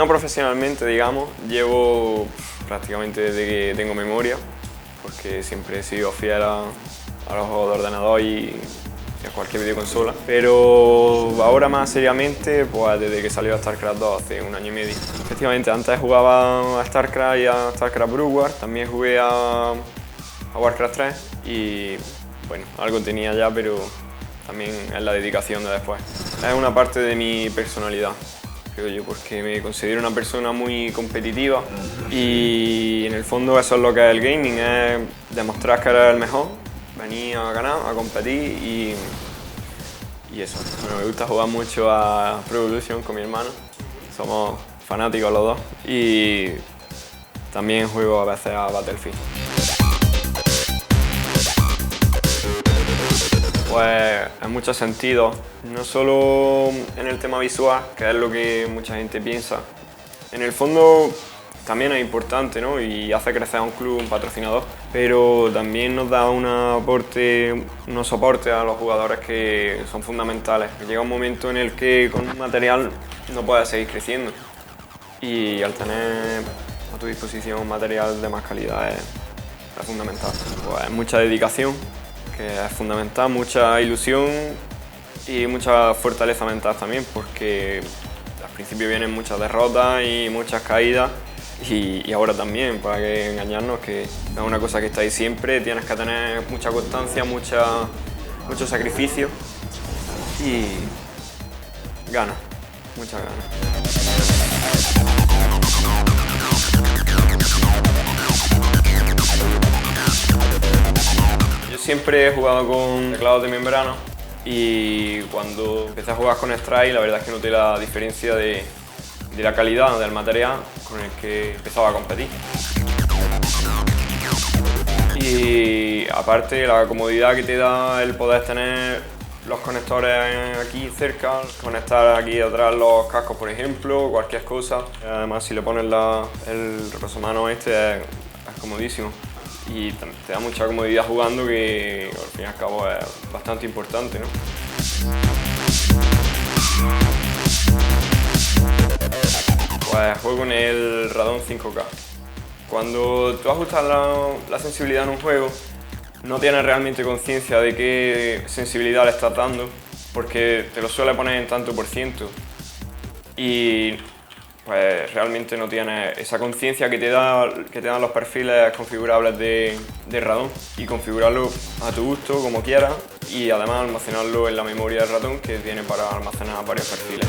No profesionalmente, digamos, llevo prácticamente desde que tengo memoria, porque siempre he sido fiel a los juegos de ordenador y a cualquier videoconsola. Pero ahora más seriamente, pues desde que salió StarCraft 2 hace un año y medio. Efectivamente, antes jugaba a StarCraft y a StarCraft Broodwar, también jugué a Warcraft 3 y bueno, algo tenía ya, pero también es la dedicación de después. Es una parte de mi personalidad, creo yo, porque me considero una persona muy competitiva y en el fondo eso es lo que es el gaming, es demostrar que eres el mejor, venir a ganar, a competir y eso. Bueno, me gusta jugar mucho a Pro Evolution con mi hermano, somos fanáticos los dos y también juego a veces a Battlefield. Pues en muchos sentidos, no solo en el tema visual, que es lo que mucha gente piensa. En el fondo también es importante, ¿no? Y hace crecer a un club, un patrocinador, pero también nos da unos soportes a los jugadores que son fundamentales. Llega un momento en el que con un material no puedes seguir creciendo y al tener a tu disposición un material de más calidad es fundamental. Pues mucha dedicación, que es fundamental, mucha ilusión y mucha fortaleza mental también, porque al principio vienen muchas derrotas y muchas caídas y ahora también, para que engañarnos, que es una cosa que está ahí siempre, tienes que tener mucha constancia, mucho sacrificio y ganas, muchas ganas. Siempre he jugado con teclados de membrana y cuando empecé a jugar con Strike la verdad es que noté la diferencia de la calidad del material con el que empezaba a competir. Y aparte la comodidad que te da el poder tener los conectores aquí cerca, conectar aquí atrás los cascos por ejemplo, cualquier cosa. Además si le pones el reposamano es comodísimo. Y te da mucha comodidad jugando que al fin y al cabo es bastante importante, ¿no? Pues juego con el Radon 5K. Cuando tú ajustas la sensibilidad en un juego, no tienes realmente conciencia de qué sensibilidad le estás dando, porque te lo suele poner en tanto por ciento. Y pues realmente no tienes esa conciencia que te dan los perfiles configurables de Radon y configurarlo a tu gusto, como quieras, y además almacenarlo en la memoria de Radon que tiene para almacenar varios perfiles.